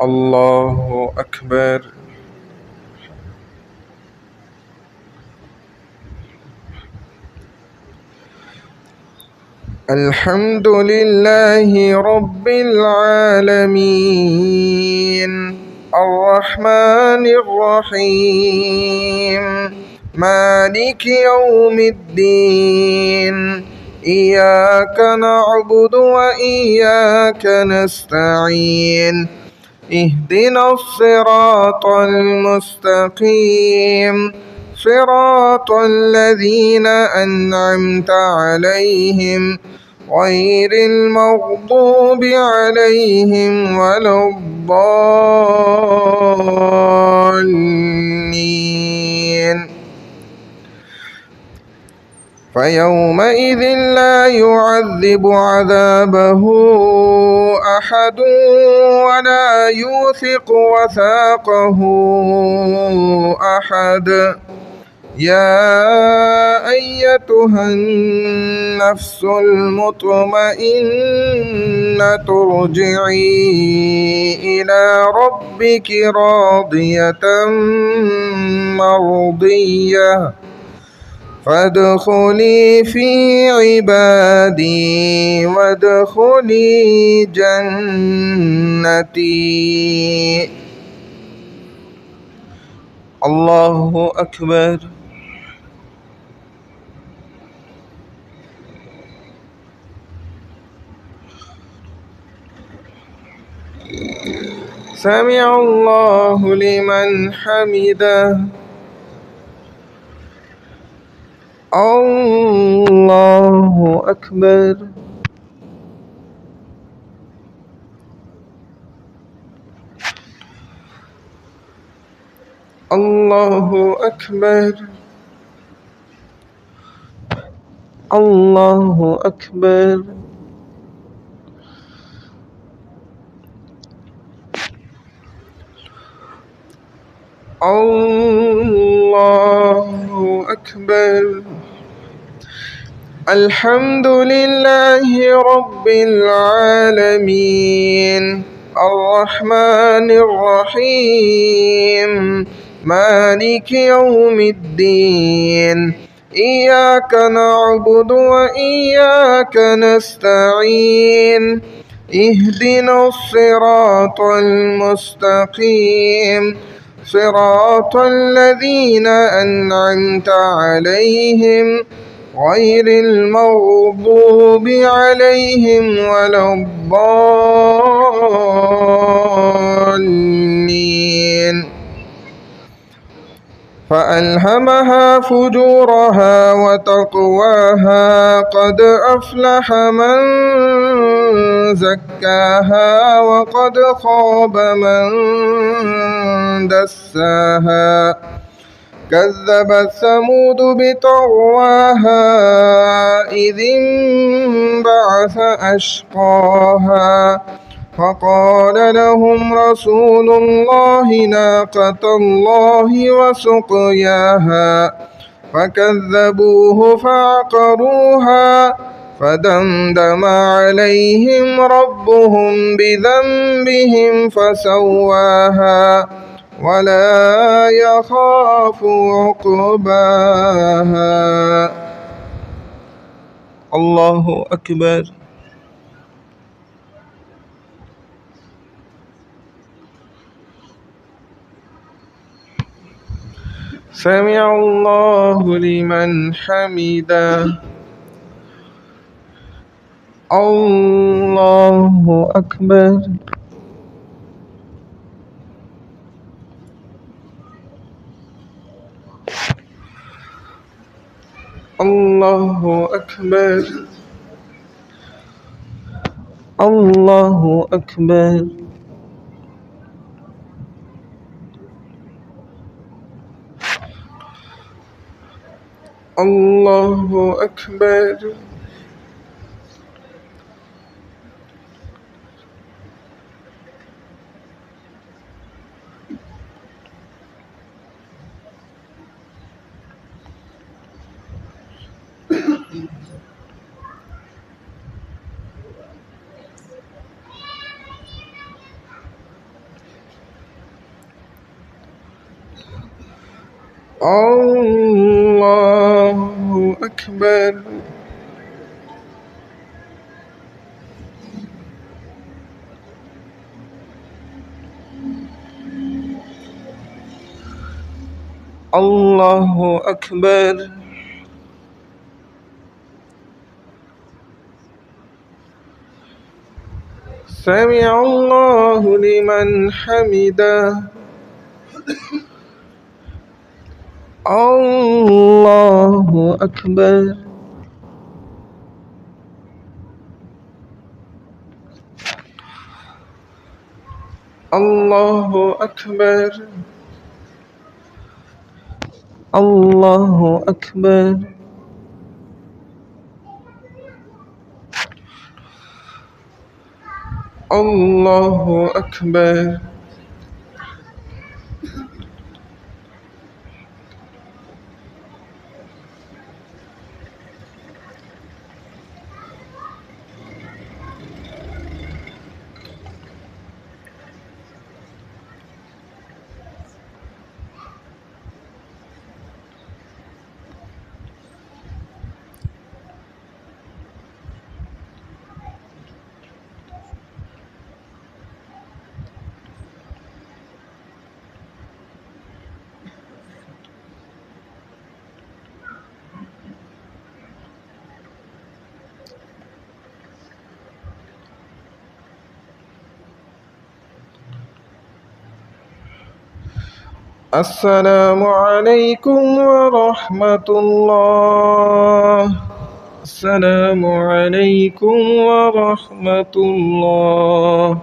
الله أكبر. الحمد لله رب العالمين الرحمن الرحيم مالك يوم الدين إياك نعبد وإياك نستعين اهدنا الصراط المستقيم صراط الذين أنعمت عليهم غير المغضوب عليهم ولا الضالين. فيومئذ لا يعذب عذابه أحد ولا يوثق وثاقه أحد. يا أيتها النفس المطمئنة ارجعي إلى ربك راضية مرضية فادخلي في عبادي وادخلي جنتي. الله أكبر. سمع الله لمن حمده. الله أكبر. الله أكبر. الله أكبر. الله أكبر. الحمد لله رب العالمين الرحمن الرحيم مالك يوم الدين إياك نعبد وإياك نستعين اهدنا الصراط المستقيم صراط الذين أنعمت عليهم غير المغضوب عليهم ولا الضالين. فألهمها فجورها وتقواها قد أفلح من زكاها وقد خاب من دساها. كذبت ثمود بطغواها إذ انبعث أشقاها فقال لهم رسول الله ناقة الله وسقياها فكذبوه فعقروها فدمدم عليهم ربهم بذنبهم فسواها ولا يخاف عقباها. الله أكبر. سمع الله لمن حمده. الله أكبر. الله أكبر. الله أكبر. الله أكبر. الله أكبر الله أكبر سمع الله لمن حمده الله أكبر الله أكبر الله أكبر الله أكبر السلام عليكم ورحمة الله السلام عليكم ورحمة الله